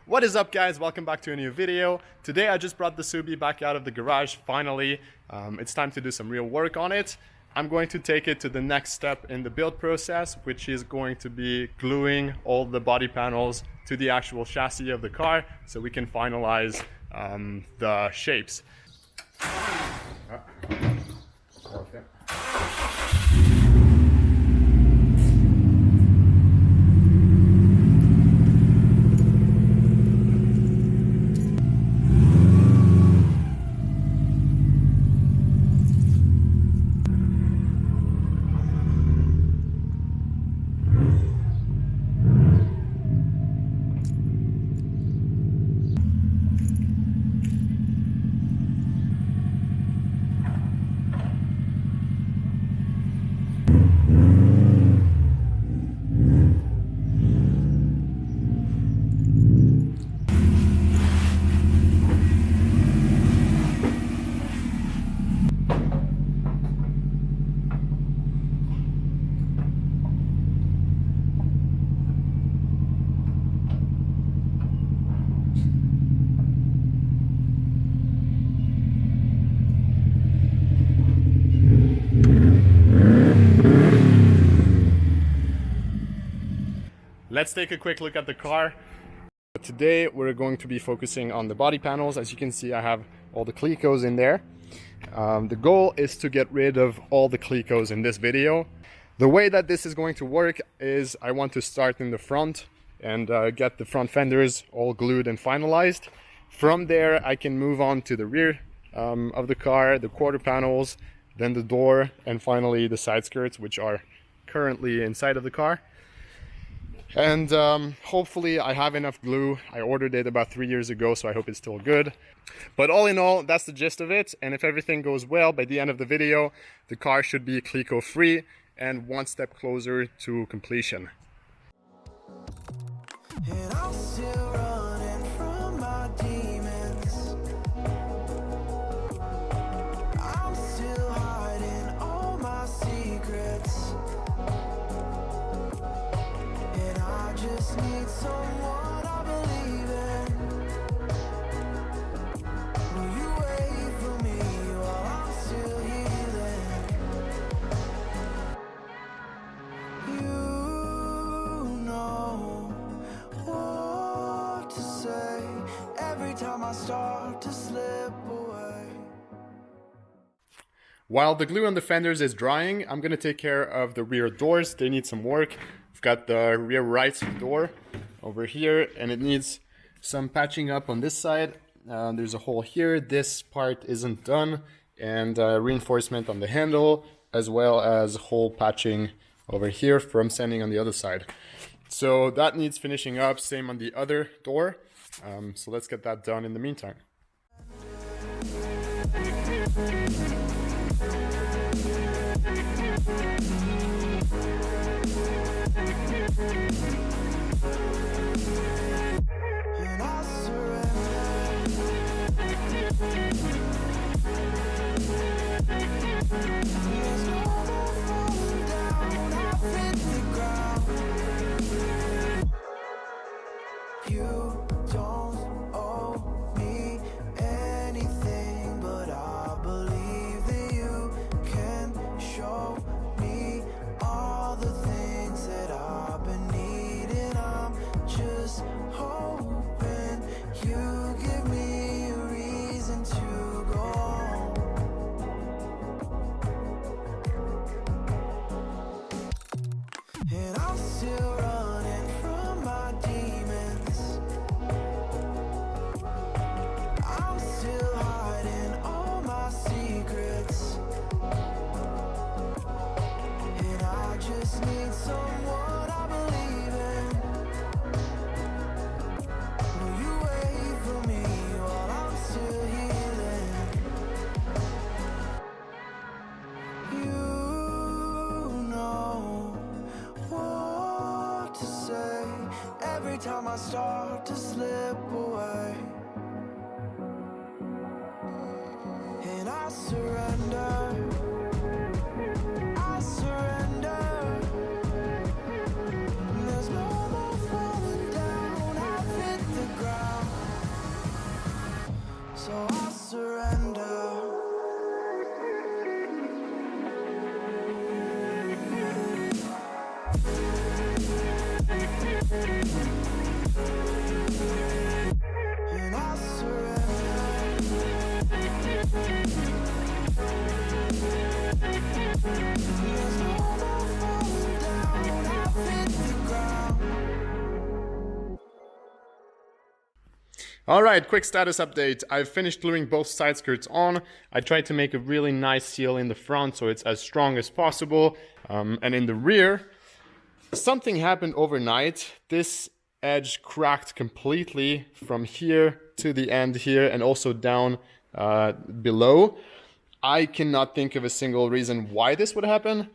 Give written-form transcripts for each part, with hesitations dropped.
What is up, guys? Welcome back to a new video. Today I just brought the Subi back out of the garage finally. It's time to do some real work on it. I'm going to take it to the next step in the build process, which is going to be gluing all the body panels to the actual chassis of the car so we can finalize the shapes. Okay. Let's take a quick look at the car. Today we're going to be focusing on the body panels. As you can see, I have all the clicos in there. The goal is to get rid of all the clicos in this video. The way that this is going to work is I want to start in the front and get the front fenders all glued and finalized. From there I can move on to the rear of the car, the quarter panels, then the door, and finally the side skirts, which are currently inside of the car. And hopefully I have enough glue. I ordered it about 3 years ago, so I hope it's still good. But all in all, that's the gist of it. And if everything goes well, by the end of the video, the car should be clico free and one step closer to completion. And I'm still running from my demons. I'm still hiding all my secrets. And I just need someone I believe in. Will you wait for me while I'm still healing? You know what to say every time I start to slip away. While the glue on the fenders is drying, I'm gonna take care of the rear doors. They need some work. I've got the rear right door over here, and it needs some patching up on this side. There's a hole here. This part isn't done, and reinforcement on the handle, as well as hole patching over here from sanding on the other side. So that needs finishing up, same on the other door. So let's get that done in the meantime. And I surrender. There's no more falling down. I've hit the ground. You don't owe me anything, but I believe that you can show me all the things that I've been needing. I'm just hoping you give me a reason to go on. And I'm still running from my demons. I'm still hiding all my secrets. And I just need someone I believe in. Will you wait for me while I'm still healing? You know what to say every time I start to slip away. And I surrender. I surrender. There's no more falling down. I've hit the ground. so I surrender. And I surrender. There's no more falling down, I've hit the ground. Alright, quick status update. I've finished gluing both side skirts on. I tried to make a really nice seal in the front so it's as strong as possible. And in the rear, something happened overnight. This edge cracked completely from here to the end here and also down below. I cannot think of a single reason why this would happen.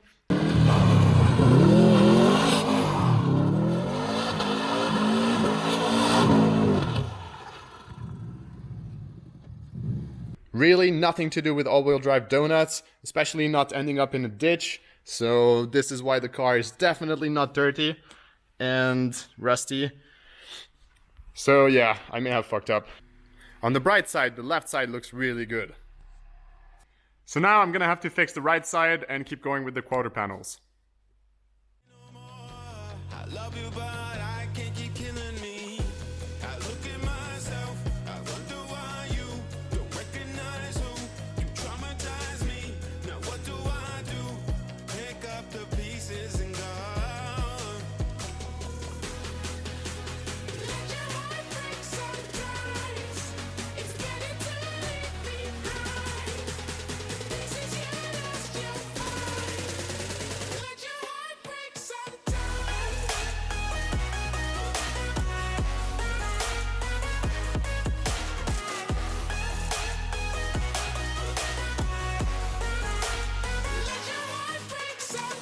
Really nothing to do with all-wheel drive donuts, especially not ending up in a ditch. So this is why the car is definitely not dirty and rusty. So yeah, I may have fucked up. On the bright side, the left side looks really good. So now I'm gonna have to fix the right side and keep going with the quarter panels. I love you, but I can't keep killing me. I look at myself, I wonder why you don't recognize who you traumatize me. Now what do I do? Pick up the pieces and go. Let your heart break sometimes. It's better to leave behind. Pieces you lost, you'll find. Let your heart break sometimes. Let your heart break sometimes. Let your heart break sometimes.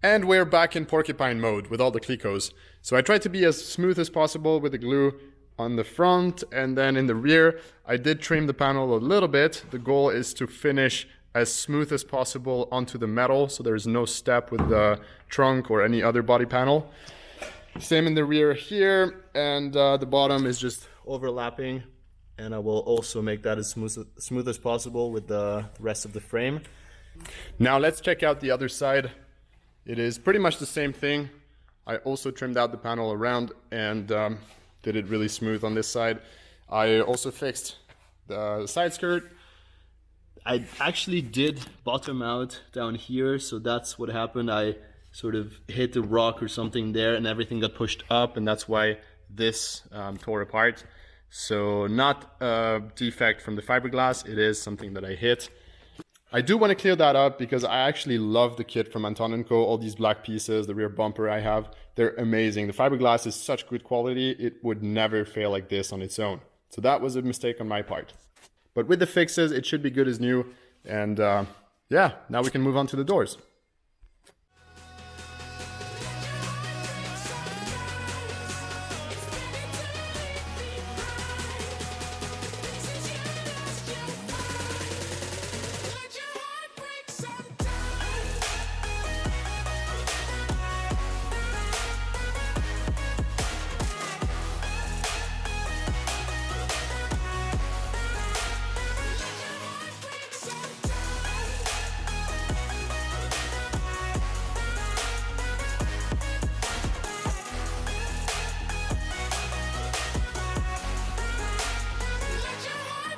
And we're back in porcupine mode with all the clicos. So I tried to be as smooth as possible with the glue on the front, and then in the rear I did trim the panel a little bit. The goal is to finish as smooth as possible onto the metal so there's no step with the trunk or any other body panel. Same in the rear here, and the bottom is just overlapping, and I will also make that as smooth as possible with the rest of the frame. Now let's check out the other side. It is pretty much the same thing. I also trimmed out the panel around and did it really smooth on this side. I also fixed the side skirt. I actually did bottom out down here, so that's what happened. I sort of hit a rock or something there and everything got pushed up, and that's why this tore apart. So not a defect from the fiberglass, it is something that I hit. I do want to clear that up because I actually love the kit from Antonenko. All these black pieces, the rear bumper I have, they're amazing. The fiberglass is such good quality, it would never fail like this on its own. So that was a mistake on my part. But with the fixes, it should be good as new. And yeah, now we can move on to the doors. Let your heart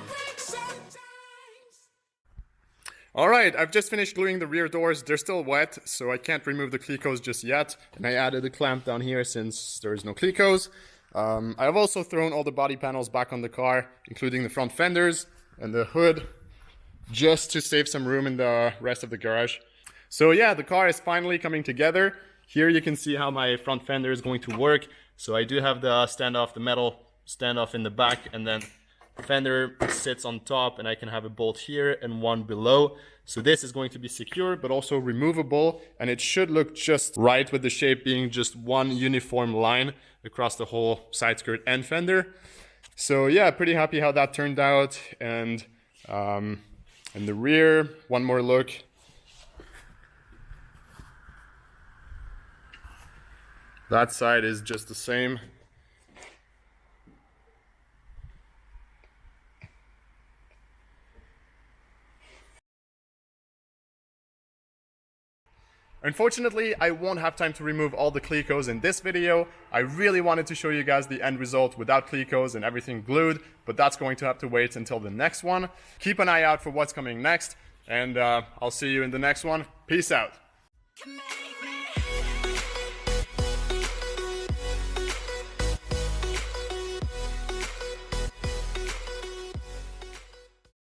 break sometimes. Alright, I've just finished gluing the rear doors. They're still wet, so I can't remove the clicos just yet. And I added a clamp down here since there is no clicos. I've also thrown all the body panels back on the car, including the front fenders and the hood, just to save some room in the rest of the garage. So yeah, the car is finally coming together. Here you can see how my front fender is going to work. So I do have the standoff, the metal standoff in the back, and then the fender sits on top, and I can have a bolt here and one below. So this is going to be secure, but also removable, and it should look just right with the shape being just one uniform line across the whole side skirt and fender. So yeah, pretty happy how that turned out. And in the rear, one more look. That side is just the same. Unfortunately, I won't have time to remove all the clicos in this video. I really wanted to show you guys the end result without clicos and everything glued, but that's going to have to wait until the next one. Keep an eye out for what's coming next, and I'll see you in the next one. Peace out.